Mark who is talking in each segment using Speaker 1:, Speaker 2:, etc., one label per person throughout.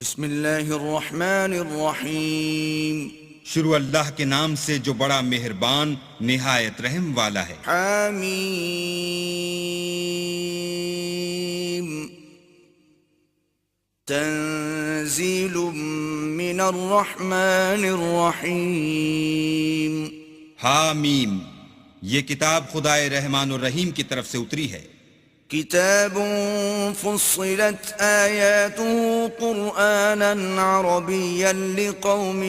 Speaker 1: بسم اللہ الرحمن الرحیم
Speaker 2: شروع اللہ کے نام سے جو بڑا مہربان نہایت رحم والا ہے۔
Speaker 1: حامیم تنزیل من الرحمن الرحیم۔
Speaker 2: حامیم، یہ کتاب خدائے رحمان الرحیم کی طرف سے اتری ہے۔
Speaker 1: کتاب فصلت آیاته قرآنا عربیا لقوم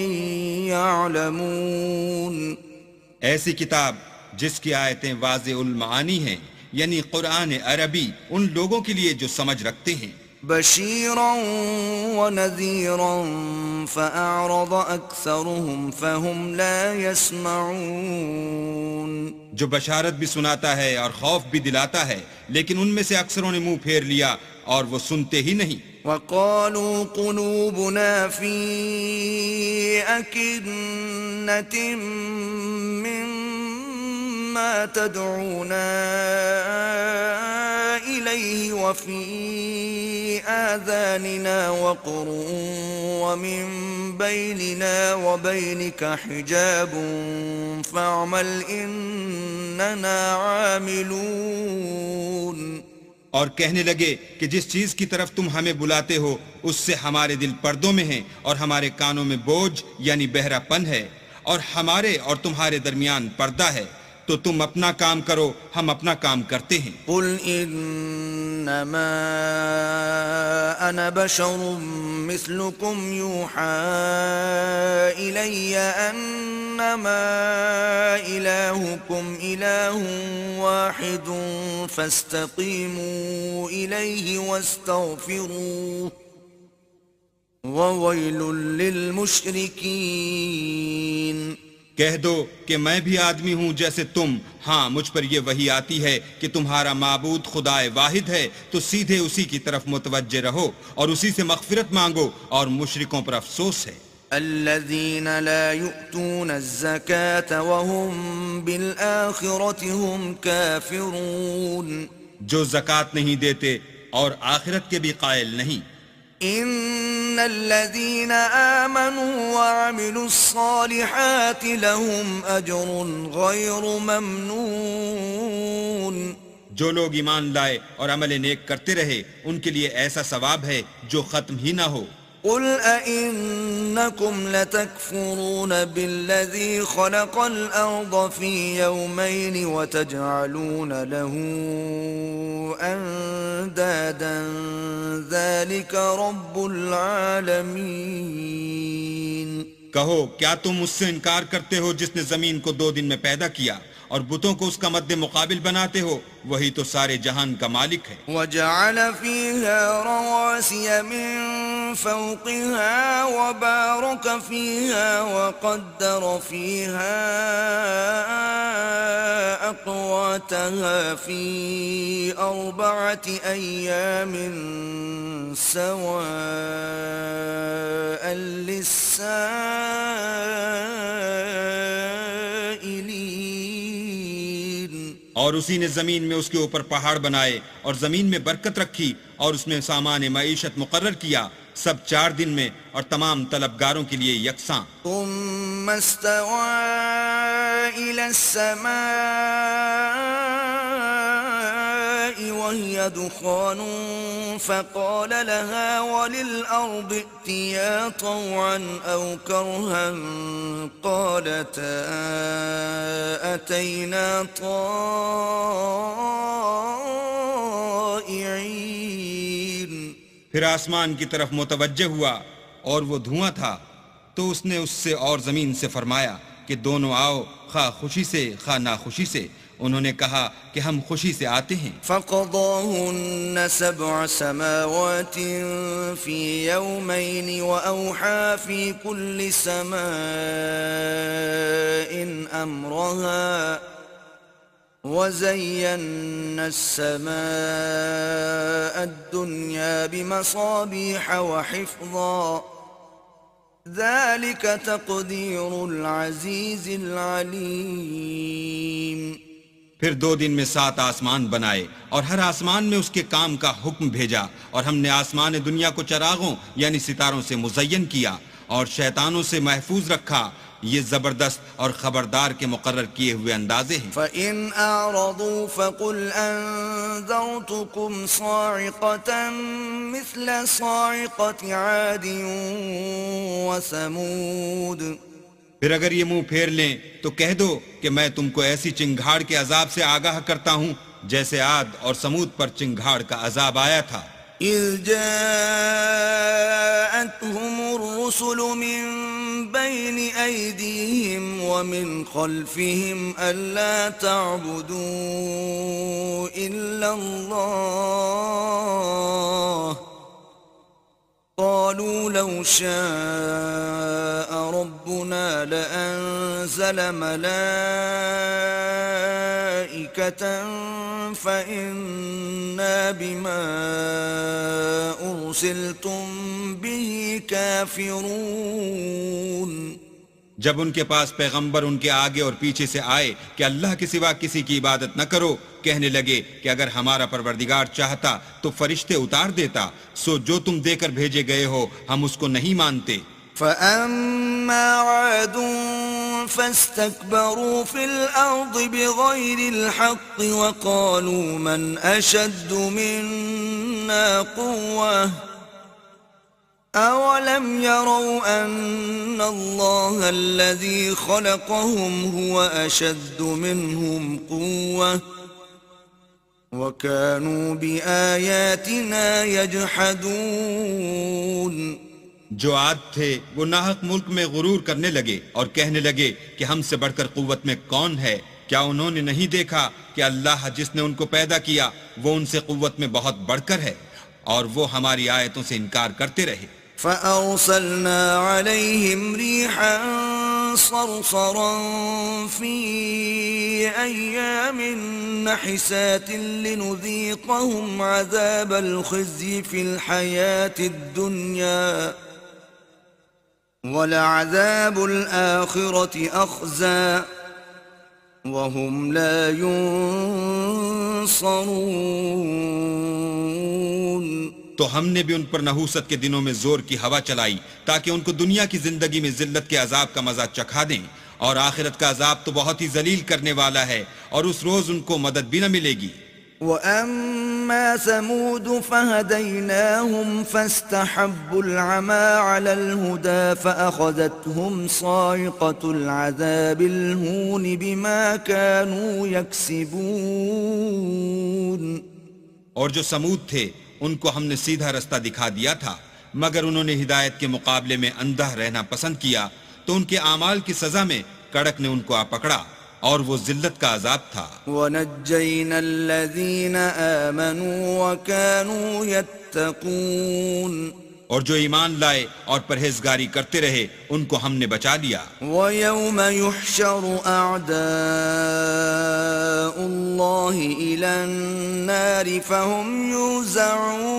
Speaker 1: يعلمون۔
Speaker 2: ایسی کتاب جس کی آیتیں واضح المعانی ہیں، یعنی قرآن عربی ان لوگوں کے لیے جو سمجھ رکھتے ہیں۔
Speaker 1: بشیرا ونذیرا فأعرض اکثرهم فهم لا يسمعون۔
Speaker 2: جو بشارت بھی سناتا ہے اور خوف بھی دلاتا ہے، لیکن ان میں سے اکثروں نے منہ پھیر لیا اور وہ سنتے ہی نہیں۔
Speaker 1: وقالوا قلوبنا في أكنة مما تدعونا إليه وفي آذاننا وقر ومن بيننا وبينك حجاب فاعمل إننا عاملون۔
Speaker 2: اور کہنے لگے کہ جس چیز کی طرف تم ہمیں بلاتے ہو اس سے ہمارے دل پردوں میں ہیں اور ہمارے کانوں میں بوجھ یعنی بہرا پن ہے، اور ہمارے اور تمہارے درمیان پردہ ہے، تو تم اپنا کام کرو، ہم اپنا کام کرتے ہیں۔
Speaker 1: قل انما انا بشر مثلكم يوحى الي انما الهكم اله واحد فاستقيموا اليه واستغفروه وويل للمشركين۔
Speaker 2: کہہ دو کہ میں بھی آدمی ہوں جیسے تم، ہاں مجھ پر یہ وحی آتی ہے کہ تمہارا معبود خدائے واحد ہے، تو سیدھے اسی کی طرف متوجہ رہو اور اسی سے مغفرت مانگو، اور مشرکوں پر افسوس ہے۔
Speaker 1: الذين لا يؤتون الزكاة وهم بالآخرة هم كافرون۔
Speaker 2: جو زکوٰۃ نہیں دیتے اور آخرت کے بھی قائل نہیں۔
Speaker 1: ان الذين آمنوا وعملوا الصالحات لهم اجر غير ممنون۔
Speaker 2: جو لوگ ایمان لائے اور عمل نیک کرتے رہے ان کے لیے ایسا ثواب ہے جو ختم ہی نہ ہو۔
Speaker 1: قل أئنكم لتكفرون بالذي خلق الأرض في يومين وتجعلون له أندادا ذلك رب العالمين۔
Speaker 2: کہو کیا تم اس سے انکار کرتے ہو جس نے زمین کو 2 دن میں پیدا کیا اور بتوں کو اس کا مد مقابل بناتے ہو؟ وہی تو سارے جہان کا مالک ہے۔
Speaker 1: وجعل فيها رواسي من فوقها وبارك فيها وقدر فيها أقواتها في 4 أيام سواء للسائلين۔
Speaker 2: اور اسی نے زمین میں اس کے اوپر پہاڑ بنائے اور زمین میں برکت رکھی اور اس میں سامان معیشت مقرر کیا، سب 4 دن میں اور تمام طلبگاروں کے لیے یکساں۔
Speaker 1: ثم استوى إلى السماء وهي دخان فقال لها وللأرض ائتيا طوعا أو كرها قالتا أتينا طائعين۔
Speaker 2: پھر آسمان کی طرف متوجہ ہوا اور وہ دھواں تھا، تو اس نے اس سے اور زمین سے فرمایا کہ دونوں آؤ، خواہ خوشی سے خواہ ناخوشی سے۔ انہوں نے کہا کہ ہم خوشی سے آتے ہیں۔
Speaker 1: فقضاهن 7 سماوات في يومين وأوحى في كل سماء أمرها وزينا السماء الدنيا بمصابيح وحفظا ذلك تقدير العزيز العليم۔
Speaker 2: پھر 2 دن میں 7 آسمان بنائے اور ہر آسمان میں اس کے کام کا حکم بھیجا، اور ہم نے آسمان دنیا کو چراغوں یعنی ستاروں سے مزین کیا اور شیطانوں سے محفوظ رکھا۔ یہ زبردست اور خبردار کے مقرر کیے ہوئے اندازے ہیں۔
Speaker 1: فَإِنْ أَعْرَضُوا فَقُلْ أَنذَرْتُكُمْ صَاعِقَةً مِثْلَ صَاعِقَةِ عَادٍ وَثَمُودَ۔
Speaker 2: پھر اگر یہ منہ پھیر لیں تو کہہ دو کہ میں تم کو ایسی چنگھاڑ کے عذاب سے آگاہ کرتا ہوں جیسے عاد اور سمود پر چنگھاڑ کا عذاب آیا تھا۔
Speaker 1: إِذْ جَاءَتْهُمُ الرُّسُلُ مِنْ بَيْنِ أَيْدِيهِمْ وَمِنْ خَلْفِهِمْ أَلَّا تَعْبُدُوا إِلَّا اللَّهَ قَالُوا لَوْ شَاءَ رَبُّنَا لَأَنزَلَ مَلَائِكَةً فَإِنَّا بِمَا أُرْسِلْتُمْ بِهِ كَافِرُونَ۔
Speaker 2: جب ان کے پاس پیغمبر ان کے آگے اور پیچھے سے آئے کہ اللہ کے سوا کسی کی عبادت نہ کرو، کہنے لگے کہ اگر ہمارا پروردگار چاہتا تو فرشتے اتار دیتا، سو جو تم دے کر بھیجے گئے ہو ہم اس کو نہیں مانتے۔
Speaker 1: فَأَمَّا عَادٌ فَاسْتَكْبَرُوا فِي الْأَرْضِ بِغَيْرِ الْحَقِّ وَقَالُوا مَنْ أَشَدُّ مِنَّا قُوَّةً أَوَلَمْ يَرَوْا أَنَّ اللَّهَ الَّذِي خَلَقَهُمْ هُوَ أَشَدُّ مِنْهُمْ قُوَّةً وَكَانُوا بِآيَاتِنَا يَجْحَدُونَ۔
Speaker 2: جو عاد تھے وہ ناحق ملک میں غرور کرنے لگے اور کہنے لگے کہ ہم سے بڑھ کر قوت میں کون ہے؟ کیا انہوں نے نہیں دیکھا کہ اللہ جس نے ان کو پیدا کیا وہ ان سے قوت میں بہت بڑھ کر ہے؟ اور وہ ہماری آیتوں سے انکار کرتے رہے۔
Speaker 1: فَأَرْسَلْنَا عَلَيْهِمْ رِيحًا صَرْصَرًا فِي أَيَّامٍ نَحِسَاتٍ لِنُذِيقَهُمْ عَذَابَ الْخِزْيِ فِي الْحَيَاةِ الدُّنْيَا وَلَعَذَابُ الْآخِرَةِ أَخْزَىٰ وَهُمْ لَا يُنصَرُونَ۔
Speaker 2: تو ہم نے بھی ان پر نحوست کے دنوں میں زور کی ہوا چلائی تاکہ ان کو دنیا کی زندگی میں ذلت کے عذاب کا مزہ چکھا دیں، اور آخرت کا عذاب تو بہت ہی ذلیل کرنے والا ہے اور اس روز ان کو مدد بھی نہ ملے گی۔
Speaker 1: وَأَمَّا ثَمُودُ فَهَدَيْنَاهُمْ فَاسْتَحَبُّوا الْعَمَىٰ عَلَى الْهُدَىٰ فَأَخَذَتْهُمْ صَاعِقَةُ الْعَذَابِ الْهُونِ بِمَا كَانُوا يَكْسِبُونَ۔
Speaker 2: اور جو سمود تھے ان کو ہم نے سیدھا رستہ دکھا دیا تھا، مگر انہوں نے ہدایت کے مقابلے میں اندھا رہنا پسند کیا تو ان کے اعمال کی سزا میں کڑک نے ان کو آ پکڑا، اور وہ ذلت کا عذاب تھا۔
Speaker 1: وَنَجَّيْنَا الَّذِينَ آمَنُوا وَكَانُوا يَتَّقُونَ۔
Speaker 2: اور جو ایمان لائے اور پرہیزگاری کرتے رہے ان کو ہم نے بچا لیا۔
Speaker 1: وَيَوْمَ يُحْشَرُ أَعْدَاءُ اللَّهِ إِلَى النَّارِ فَهُمْ يُوزَعُونَ۔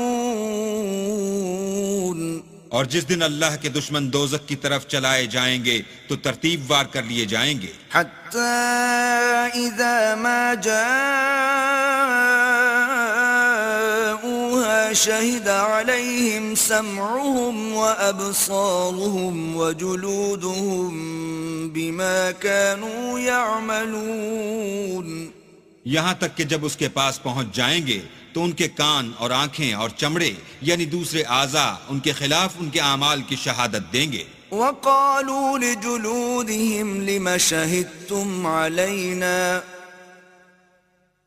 Speaker 2: اور جس دن اللہ کے دشمن دوزخ کی طرف چلائے جائیں گے تو ترتیب وار کر لیے جائیں گے۔
Speaker 1: حَتَّى إِذَا مَا جَاءُوهَا شَهِدَ عَلَيْهِمْ سَمْعُهُمْ وَأَبْصَارُهُمْ وَجُلُودُهُمْ بِمَا كَانُوا يَعْمَلُونَ۔
Speaker 2: یہاں تک کہ جب اس کے پاس پہنچ جائیں گے تو ان کے کان اور آنکھیں اور چمڑے یعنی دوسرے اعضاء ان کے خلاف ان کے اعمال کی شہادت دیں گے۔
Speaker 1: وَقَالُوا لِجُلُودِهِمْ لِمَ شَهِدتُّمْ عَلَيْنَا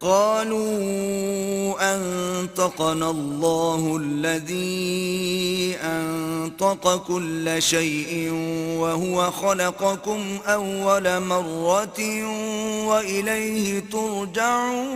Speaker 1: قَالُوا أَنطَقَنَا اللَّهُ الَّذِي أَنطَقَ كُلَّ شَيْءٍ وَهُوَ خَلَقَكُمْ أَوَّلَ مَرَّةٍ وَإِلَيْهِ تُرْجَعُونَ۔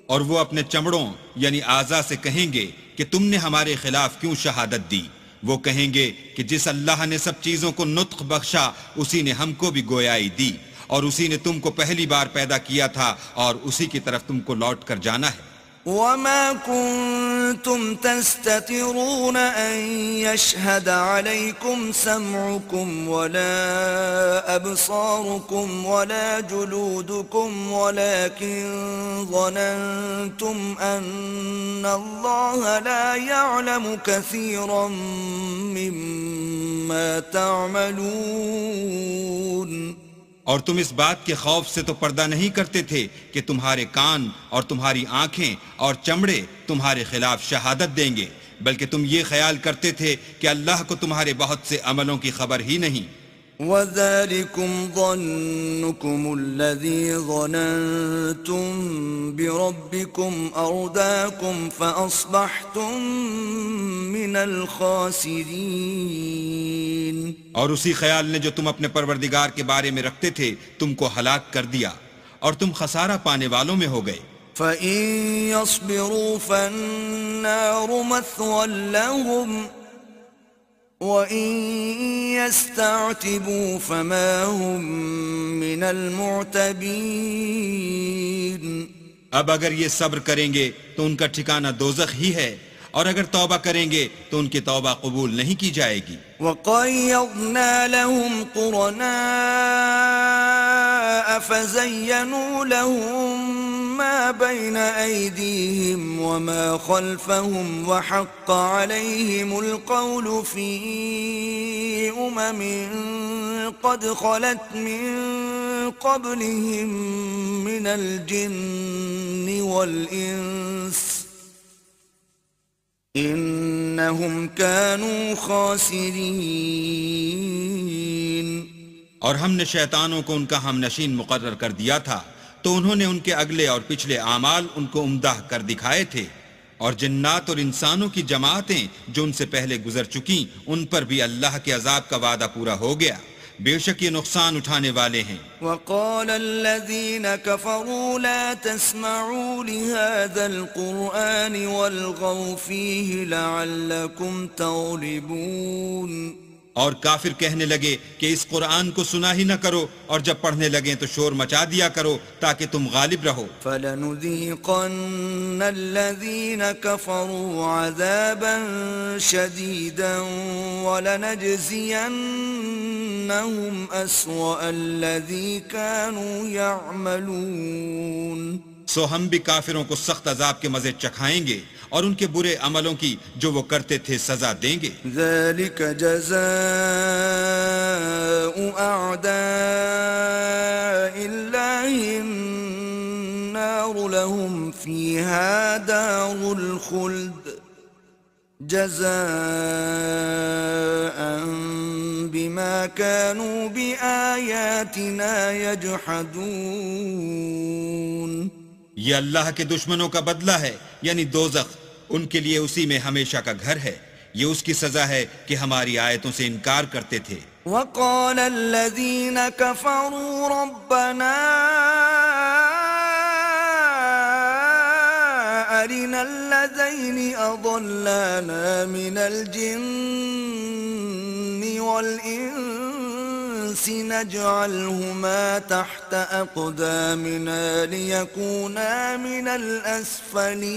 Speaker 2: اور وہ اپنے چمڑوں یعنی اعضاء سے کہیں گے کہ تم نے ہمارے خلاف کیوں شہادت دی؟ وہ کہیں گے کہ جس اللہ نے سب چیزوں کو نطق بخشا اسی نے ہم کو بھی گویائی دی، اور اسی نے تم کو پہلی بار پیدا کیا تھا اور اسی کی طرف تم کو لوٹ کر جانا ہے۔
Speaker 1: وما كنتم تستترون أن يشهد عليكم سمعكم ولا أبصاركم ولا جلودكم ولكن ظننتم أن الله لا يعلم كثيرا مما تعملون.
Speaker 2: اور تم اس بات کے خوف سے تو پردہ نہیں کرتے تھے کہ تمہارے کان اور تمہاری آنکھیں اور چمڑے تمہارے خلاف شہادت دیں گے، بلکہ تم یہ خیال کرتے تھے کہ اللہ کو تمہارے بہت سے عملوں کی خبر ہی نہیں.
Speaker 1: وَذَلِكُمْ ظَنُّكُمُ الَّذِي ظَنَنْتُمْ بِرَبِّكُمْ أَرْدَاكُمْ فَأَصْبَحْتُمْ مِنَ الْخَاسِرِينَ.
Speaker 2: اور اسی خیال نے جو تم اپنے پروردگار کے بارے میں رکھتے تھے تم کو ہلاک کر دیا اور تم خسارہ پانے والوں میں ہو گئے.
Speaker 1: فَإِن يَصْبِرُوا فَالنَّارُ مَثْوًى لَهُمْ وَإِن يَسْتَعْتِبُوا فَمَا هُمْ مِنَ الْمُعْتَبِينَ.
Speaker 2: اب اگر یہ صبر کریں گے تو ان کا ٹھکانہ دوزخ ہی ہے، اور اگر توبہ کریں گے تو ان کی توبہ قبول نہیں کی جائے گی.
Speaker 1: وَقَيَّضْنَا لَهُمْ قُرَنَاءَ فَزَيَّنُوا لَهُم مَّا بَيْنَ أَيْدِيهِمْ وَمَا خَلْفَهُمْ وَحَقَّ عَلَيْهِمُ الْقَوْلُ فِي أُمَمٍ قَدْ خَلَتْ مِن قَبْلِهِم مِّنَ الْجِنِّ وَالْإِنسِ إِنَّهُمْ كَانُوا خَاسِرِينَ.
Speaker 2: اور ہم نے شیطانوں کو ان کا ہم نشین مقرر کر دیا تھا تو انہوں نے ان کے اگلے اور پچھلے اعمال ان کو عمدہ کر دکھائے تھے، اور جنات اور انسانوں کی جماعتیں جو ان سے پہلے گزر چکیں ان پر بھی اللہ کے عذاب کا وعدہ پورا ہو گیا. بے شک یہ نقصان اٹھانے والے ہیں.
Speaker 1: وقال الذين كفروا لا تسمعوا لهذا القرآن والغوا فيه لعلكم تغلبون.
Speaker 2: اور کافر کہنے لگے کہ اس قرآن کو سنا ہی نہ کرو، اور جب پڑھنے لگیں تو شور مچا دیا کرو تاکہ تم غالب رہو.
Speaker 1: فَلَنُذِيقَنَّ الَّذِينَ كَفَرُوا عَذَابًا شَدِيدًا وَلَنَجْزِيَنَّهُمْ أَسْوَأَ الَّذِي كَانُوا يَعْمَلُونَ.
Speaker 2: سو ہم بھی کافروں کو سخت عذاب کے مزے چکھائیں گے اور ان کے برے عملوں کی جو وہ کرتے تھے سزا دیں گے.
Speaker 1: ذَلِكَ جَزَاءُ أَعْدَاءِ اللَّهِ النَّارُ لَهُمْ فِيهَا دَارُ الْخُلْدِ جَزَاءً بِمَا كَانُوا بِآيَاتِنَا يَجْحَدُونَ.
Speaker 2: یہ اللہ کے دشمنوں کا بدلہ ہے، یعنی دوزخ، ان کے لیے اسی میں ہمیشہ کا گھر ہے. یہ اس کی سزا ہے کہ ہماری آیتوں سے انکار کرتے تھے.
Speaker 1: وَقَالَ الَّذِينَ كَفَرُوا رَبَّنَا أَرِنَا الَّذَيْنِ أَضَلَّانَا مِنَ الْجِنِّ وَالْإِنسِ نَجْعَلْهُمَا تَحْتَ أَقْدَامِنَا لِيَكُونَا مِنَ الْأَسْفَلِينَ.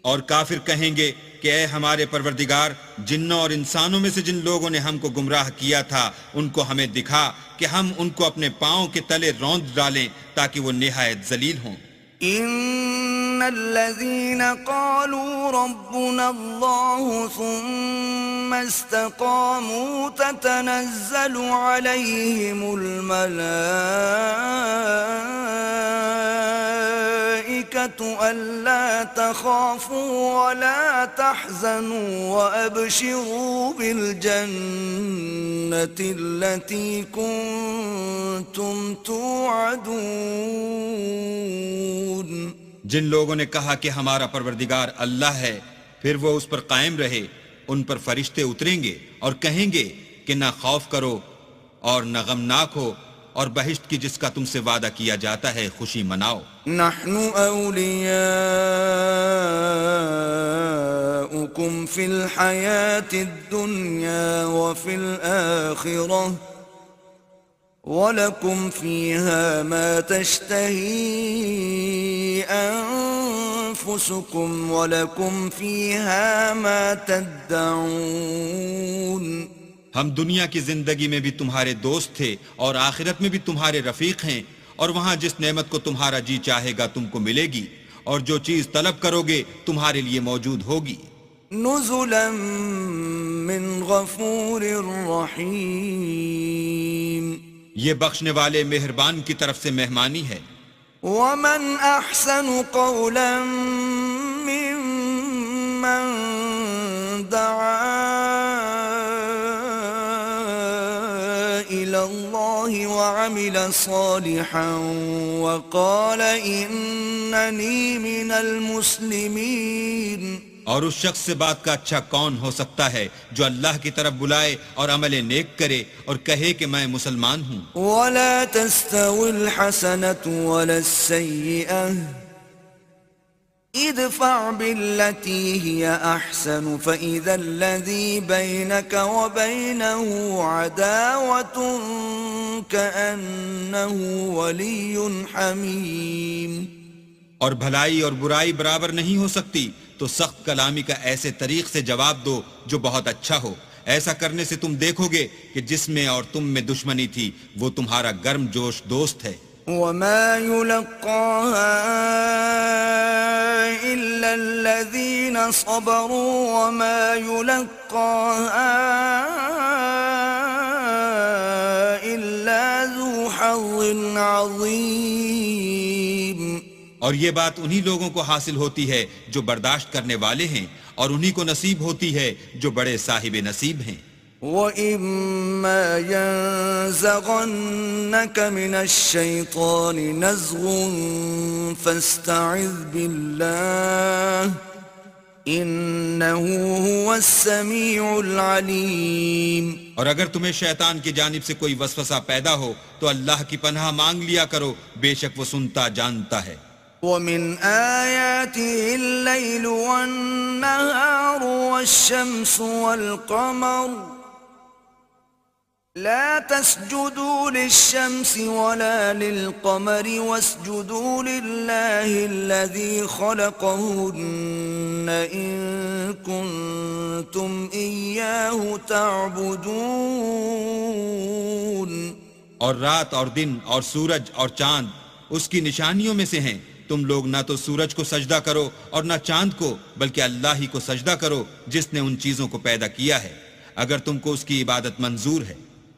Speaker 2: اور کافر کہیں گے کہ اے ہمارے پروردگار، جنوں اور انسانوں میں سے جن لوگوں نے ہم کو گمراہ کیا تھا ان کو ہمیں دکھا کہ ہم ان کو اپنے پاؤں کے تلے روند ڈالیں تاکہ وہ نہایت ذلیل ہوں.
Speaker 1: ان الذين قالوا ربنا الله ثم استقاموا تتنزل عليهم الملائكة ألا تخافوا ولا تحزنوا وأبشروا بالجنة التي كنتم توعدون.
Speaker 2: جن لوگوں نے کہا کہ ہمارا پروردگار اللہ ہے، پھر وہ اس پر قائم رہے، ان پر فرشتے اتریں گے اور کہیں گے کہ نہ خوف کرو اور نہ غمناک ہو، اور بہشت کی جس کا تم سے وعدہ کیا جاتا ہے خوشی مناؤ.
Speaker 1: نحن أولياؤكم في الحياة الدنيا وفي الآخرة وَلَكُمْ فِيهَا مَا تَشْتَهِي أَنفُسُكُمْ وَلَكُمْ فِيهَا مَا تَدَّعُونَ
Speaker 2: ہم دنیا کی زندگی میں بھی تمہارے دوست تھے اور آخرت میں بھی تمہارے رفیق ہیں، اور وہاں جس نعمت کو تمہارا جی چاہے گا تم کو ملے گی، اور جو چیز طلب کرو گے تمہارے لیے موجود ہوگی۔
Speaker 1: نزلا من غفور رحیم،
Speaker 2: یہ بخشنے والے مہربان کی طرف سے مہمانی ہے۔
Speaker 1: ومن احسن قولا ممن دعا الى الله وعمل صالحا وقال انني من المسلمين۔
Speaker 2: اور اس شخص سے بات کا اچھا کون ہو سکتا ہے جو اللہ کی طرف بلائے اور عمل نیک کرے اور کہے کہ میں مسلمان ہوں۔
Speaker 1: ولا تستوي الحسنة ولا السيئة ادفع بالتي هي أحسن فإذا الذي بينك وبينه عداوة كأنه ولي حميم۔
Speaker 2: اور بھلائی اور برائی برابر نہیں ہو سکتی، تو سخت کلامی کا ایسے طریق سے جواب دو جو بہت اچھا ہو۔ ایسا کرنے سے تم دیکھو گے کہ جس میں اور تم میں دشمنی تھی وہ تمہارا گرم جوش دوست ہے۔
Speaker 1: وما يلقاها إلا الذين صبروا وما يلقاها إلا ذو حظ عظيم۔
Speaker 2: اور یہ بات انہی لوگوں کو حاصل ہوتی ہے جو برداشت کرنے والے ہیں، اور انہی کو نصیب ہوتی ہے جو بڑے صاحب نصیب ہیں۔
Speaker 1: وَإِمَّا يَنزَغَنَّكَ مِنَ الشَّيْطَانِ نَزْغٌ فَاسْتَعِذْ بِاللَّهِ إِنَّهُ هُوَ السَّمِيعُ الْعَلِيمُ۔
Speaker 2: اور اگر تمہیں شیطان کی جانب سے کوئی وسوسہ پیدا ہو تو اللہ کی پناہ مانگ لیا کرو، بے شک وہ سنتا جانتا ہے۔
Speaker 1: وَمِنْ آيَاتِهِ اللَّيْلُ وَالنَّهَارُ وَالشَّمْسُ وَالْقَمَرُ لا تسجدوا للشمس ولا للقمر واسجدوا لله الذي خلقهن إن كنتم إياه تعبدون۔
Speaker 2: اور رات اور دن اور سورج اور چاند اس کی نشانیوں میں سے ہیں، تم لوگ نہ تو سورج کو سجدہ کرو اور نہ چاند کو، بلکہ اللہ ہی کو سجدہ کرو جس نے ان چیزوں کو پیدا کیا ہے، اگر تم کو اس کی عبادت منظور ہے۔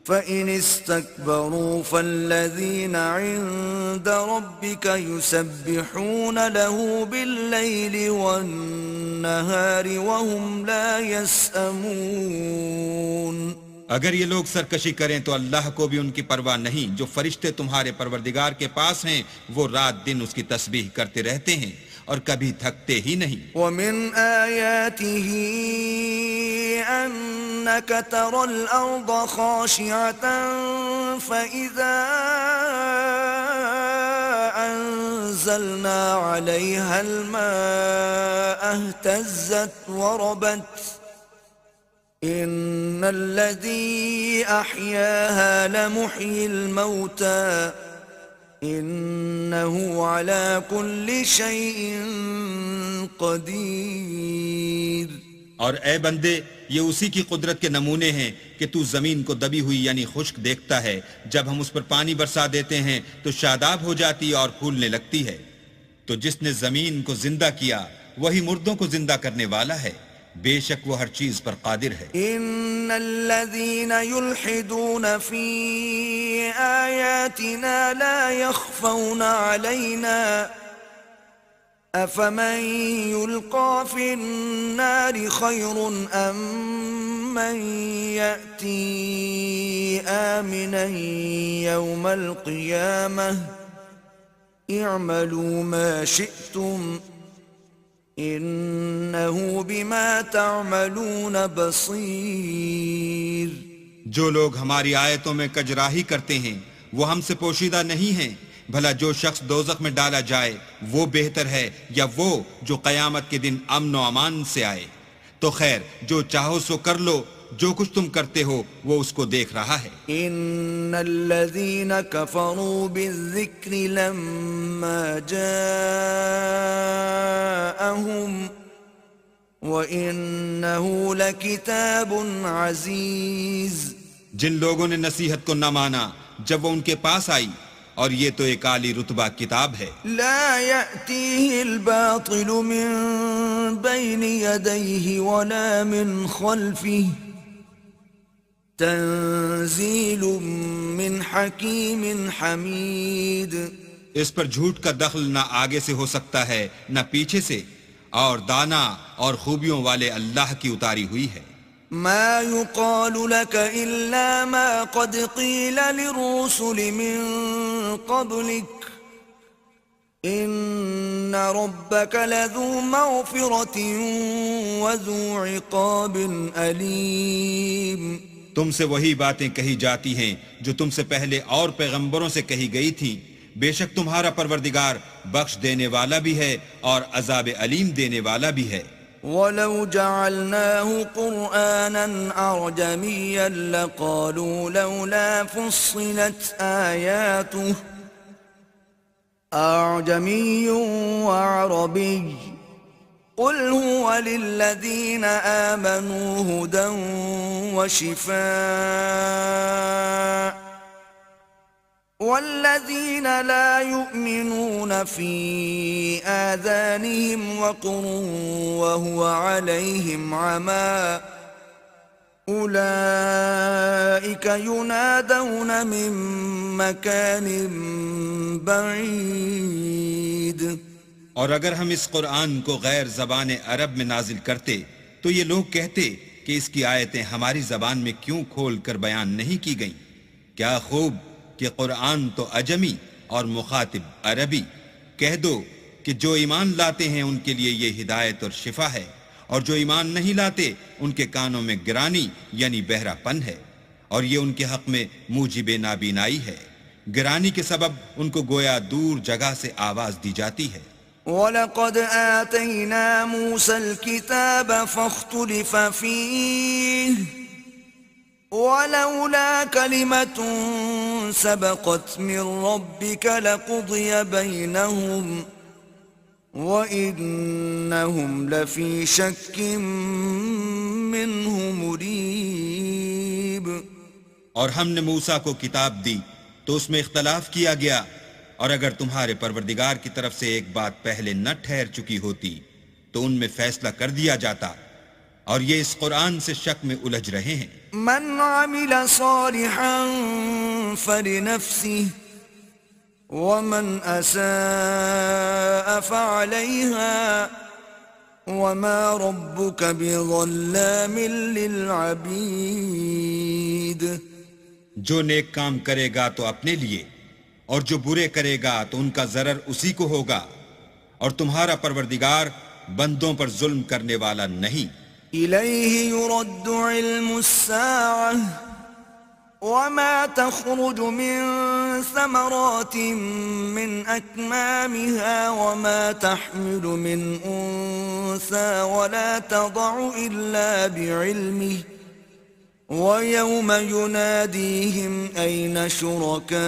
Speaker 1: فَإِنِ اسْتَكْبَرُوا فَالَّذِينَ عِندَ رَبِّكَ يُسَبِّحُونَ لَهُ بِاللَّيْلِ وَالنَّهَارِ وَهُمْ لَا يَسْأَمُونَ۔
Speaker 2: اگر یہ لوگ سرکشی کریں تو اللہ کو بھی ان کی پرواہ نہیں، جو فرشتے تمہارے پروردگار کے پاس ہیں وہ رات دن اس کی تسبیح کرتے رہتے ہیں اور کبھی تھکتے ہی نہیں۔
Speaker 1: وَمِنْ آيَاتِهِ أَنَّكَ تَرَى الْأَرْضَ خَاشِعَةً فَإِذَا أَنزَلْنَا عَلَيْهَا الْمَاءَ اهْتَزَّتْ وَرَبَتْ إِنَّ الَّذِي أَحْيَاهَا لَمُحْيِي الْمَوْتَى إِنَّهُ عَلَى كُلِّ شَيْءٍ قَدِيرٌ۔
Speaker 2: اور اے بندے، یہ اسی کی قدرت کے نمونے ہیں کہ تو زمین کو دبی ہوئی یعنی خشک دیکھتا ہے، جب ہم اس پر پانی برسا دیتے ہیں تو شاداب ہو جاتی اور پھولنے لگتی ہے۔ تو جس نے زمین کو زندہ کیا وہی مردوں کو زندہ کرنے والا ہے، بے شک وہ ہر چیز پر قادر ہے۔
Speaker 1: ان الذين يلحدون في آياتنا لا يخفون علينا افمن يلقى في النار خير ام من يأتي آمنا يوم القيامة اعملوا ما شئتم انہو بما تعملون بصیر۔
Speaker 2: جو لوگ ہماری آیتوں میں کجراہی کرتے ہیں وہ ہم سے پوشیدہ نہیں ہیں، بھلا جو شخص دوزخ میں ڈالا جائے وہ بہتر ہے یا وہ جو قیامت کے دن امن و امان سے آئے؟ تو خیر جو چاہو سو کر لو، جو کچھ تم کرتے ہو وہ اس کو دیکھ رہا ہے۔
Speaker 1: ان الذين كفروا بالذكر لما جاءهم وانه لكتاب عزيز،
Speaker 2: جن لوگوں نے نصیحت کو نہ مانا جب وہ ان کے پاس آئی، اور یہ تو ایک عالی رتبہ کتاب ہے،
Speaker 1: لا يأتيه الباطل من بين يديه ولا من خلفه تنزيل من حكيم حميد۔
Speaker 2: اس پر جھوٹ کا دخل نہ آگے سے ہو سکتا ہے نہ پیچھے سے، اور دانا اور خوبیوں والے اللہ کی اتاری ہوئی ہے۔
Speaker 1: ما يقال لك إلا ما قد قيل للرسل من قبلك إن ربك لذو مغفرة وذو عقاب أليم۔
Speaker 2: تم سے وہی باتیں کہی جاتی ہیں جو تم سے پہلے اور پیغمبروں سے کہی گئی تھیں، بے شک تمہارا پروردگار بخش دینے والا بھی ہے اور عذاب علیم دینے والا بھی ہے۔
Speaker 1: وَلَوْ جَعَلْنَاهُ قُرْآنًا أَعْجَمِيًّا لَقَالُوا لَوْلَا فُصِّلَتْ آيَاتُهُ أَعْجَمِيٌّ وَعَرَبِيٌّ قُلْ هُوَ لِلَّذِينَ آمَنُوا هُدًى وَشِفَاءٌ والذين لا يؤمنون في آذانهم وقر وهو عليهم عمى أولئك ينادون من مكان بعيد۔
Speaker 2: اور اگر ہم اس قرآن کو غیر زبان عرب میں نازل کرتے تو یہ لوگ کہتے کہ اس کی آیتیں ہماری زبان میں کیوں کھول کر بیان نہیں کی گئیں؟ کیا خوب کہ قرآن تو عجمی اور مخاطب عربی۔ کہہ دو کہ جو ایمان لاتے ہیں ان کے لیے یہ ہدایت اور شفا ہے، اور جو ایمان نہیں لاتے ان کے کانوں میں گرانی یعنی بہرا پن ہے، اور یہ ان کے حق میں موجب نابینائی ہے۔ گرانی کے سبب ان کو گویا دور جگہ سے آواز دی جاتی ہے۔
Speaker 1: وَلَقَدْ آتَيْنَا مُوسَى الْكِتَابَ فَاخْتُلِفَ فِيهِ وَلَوْلَا كَلِمَةٌ سَبَقَتْ مِنْ رَبِّكَ لَقُضِيَ بَيْنَهُمْ وَإِنَّهُمْ لَفِي شَكٍّ مِّنْهُ مُرِيبٍ۔
Speaker 2: اور ہم نے موسیٰ کو کتاب دی تو اس میں اختلاف کیا گیا، اور اگر تمہارے پروردگار کی طرف سے ایک بات پہلے نہ ٹھہر چکی ہوتی تو ان میں فیصلہ کر دیا جاتا، اور یہ اس قرآن سے شک میں الجھ رہے ہیں۔
Speaker 1: من عمل صالحا فلنفسه ومن اساء فعليها وما ربك بظلام للعبید۔
Speaker 2: جو نیک کام کرے گا تو اپنے لیے، اور جو برے کرے گا تو ان کا ضرر اسی کو ہوگا، اور تمہارا پروردگار بندوں پر ظلم کرنے والا نہیں۔
Speaker 1: إليه يرد علم الساعة وما تخرج من ثمرات من أكمامها وما تحمل من أنثى ولا تضع إلا بعلمه ويوم يناديهم أين شركائي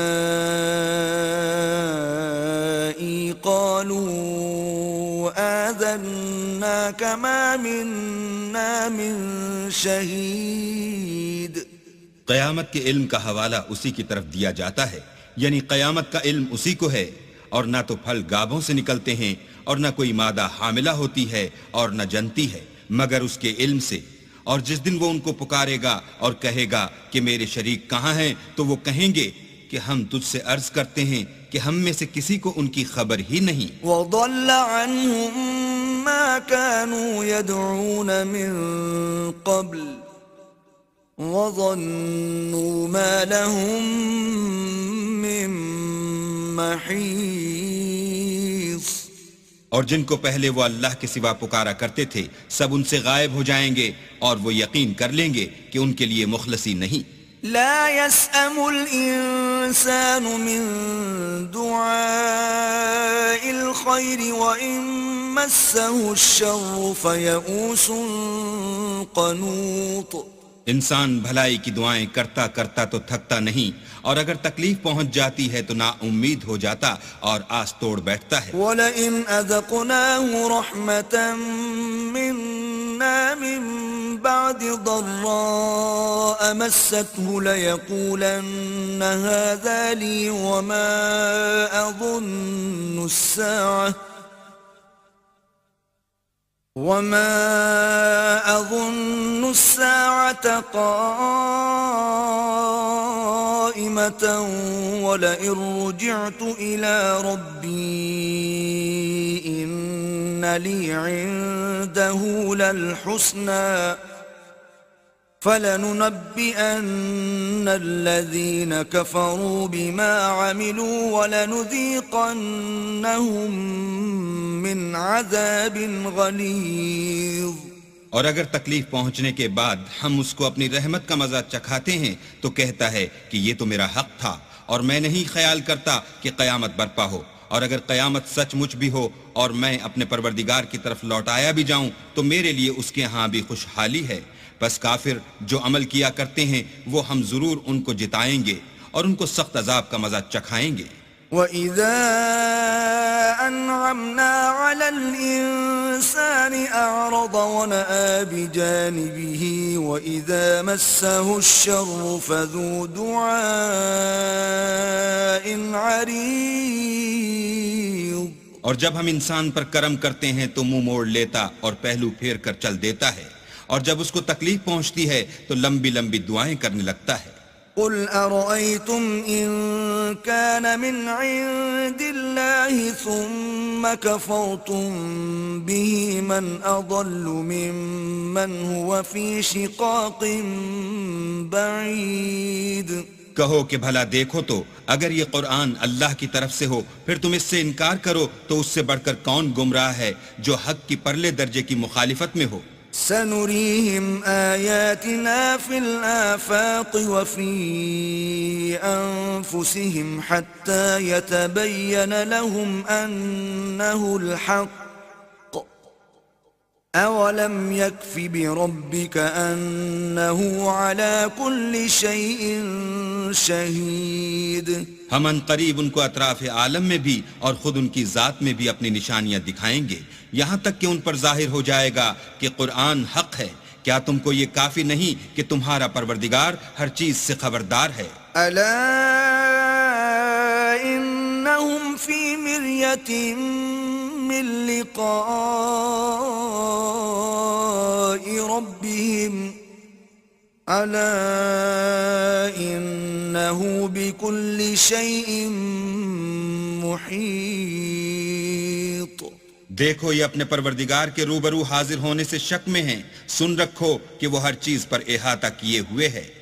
Speaker 1: قالوا آذناك ما منا من شهيد۔
Speaker 2: قیامت کے علم کا حوالہ اسی کی طرف دیا جاتا ہے، یعنی قیامت کا علم اسی کو ہے، اور نہ تو پھل گابھوں سے نکلتے ہیں اور نہ کوئی مادہ حاملہ ہوتی ہے اور نہ جنتی ہے مگر اس کے علم سے۔ اور جس دن وہ ان کو پکارے گا اور کہے گا کہ میرے شریک کہاں ہیں، تو وہ کہیں گے کہ ہم تجھ سے عرض کرتے ہیں کہ ہم میں سے کسی کو ان کی خبر ہی نہیں۔
Speaker 1: وَضَلَّ عَنْهُمْ مَا كَانُوا يَدْعُونَ مِن قَبْلُ وَظَنُّوا مَا لَهُم مِّن مَّحِيصٍ۔
Speaker 2: اور جن کو پہلے وہ اللہ کے سوا پکارا کرتے تھے سب ان سے غائب ہو جائیں گے، اور وہ یقین کر لیں گے کہ ان کے لیے مخلصی نہیں۔
Speaker 1: لا يسأم الإنسان من دعاء الخير وإن مسه الشر فيئوس قنوط۔
Speaker 2: انسان بھلائی کی دعائیں کرتا کرتا تو تھکتا نہیں، اور اگر تکلیف پہنچ جاتی ہے تو نا امید ہو جاتا اور آس توڑ بیٹھتا ہے۔
Speaker 1: وَلَئِنْ أَذَقْنَاهُ رَحْمَةً مِنَّا مِن بَعْدِ ضَرَّاءَ مَسَّتْهُ لَيَقُولَنَّ هَذَا لِي وَمَا أَظُنُّ السَّاعَةَ قَائِمَةً وَلَئِن رُّجِعْتُ إِلَى رَبِّي إِنَّ لِي عِندَهُ لَلْحُسْنَى فَلَنُنَبِّئَنَّ الَّذِينَ كَفَرُوا بِمَا عَمِلُوا وَلَنُذِيقَنَّهُم مِّنْ عَذَابٍ غَلِيظٍ۔
Speaker 2: اور اگر تکلیف پہنچنے کے بعد ہم اس کو اپنی رحمت کا مزہ چکھاتے ہیں تو کہتا ہے کہ یہ تو میرا حق تھا اور میں نہیں خیال کرتا کہ قیامت برپا ہو، اور اگر قیامت سچ مچ بھی ہو اور میں اپنے پروردگار کی طرف لوٹایا بھی جاؤں تو میرے لیے اس کے ہاں بھی خوشحالی ہے۔ بس کافر جو عمل کیا کرتے ہیں وہ ہم ضرور ان کو جتائیں گے اور ان کو سخت عذاب کا مزہ چکھائیں گے۔
Speaker 1: وَإِذَا أَنْعَمْنَا عَلَى الْإِنسَانِ أَعْرَضَ وَنَأَىٰ بِجَانِبِهِ وَإِذَا مَسَّهُ الشَّرُّ فَذُو دُعَاءٍ عَرِيضٍ۔
Speaker 2: اور جب ہم انسان پر کرم کرتے ہیں تو منہ موڑ لیتا اور پہلو پھیر کر چل دیتا ہے، اور جب اس کو تکلیف پہنچتی ہے تو لمبی لمبی دعائیں کرنے لگتا ہے۔
Speaker 1: قُلْ أَرَأَيْتُمْ إِن كَانَ مِنْ عِندِ اللَّهِ ثُمَّ كَفَرْتُمْ بِهِ مَنْ أَضَلُّ مِمَّنْ هُوَ فِي شِقَاقٍ بَعِيدٍ۔
Speaker 2: کہو کہ بھلا دیکھو تو اگر یہ قرآن اللہ کی طرف سے ہو پھر تم اس سے انکار کرو تو اس سے بڑھ کر کون گمراہ ہے جو حق کی پرلے درجے کی مخالفت میں ہو۔
Speaker 1: سنريهم آياتنا في الآفاق وفي أنفسهم حتى يتبين لهم أنه الحق أولم يكف بربك أنه على كل شيء شهيد۔
Speaker 2: ہم ان قریب ان کو اطراف عالم میں بھی اور خود ان کی ذات میں بھی اپنی نشانیاں دکھائیں گے، یہاں تک کہ ان پر ظاہر ہو جائے گا کہ قرآن حق ہے۔ کیا تم کو یہ کافی نہیں کہ تمہارا پروردگار ہر چیز سے خبردار ہے؟
Speaker 1: ألا إنهم في مرية من لقاء ربهم ألا إنه بكل شيء محيط۔
Speaker 2: دیکھو یہ اپنے پروردگار کے روبرو حاضر ہونے سے شک میں ہیں، سن رکھو کہ وہ ہر چیز پر احاطہ کیے ہوئے ہے۔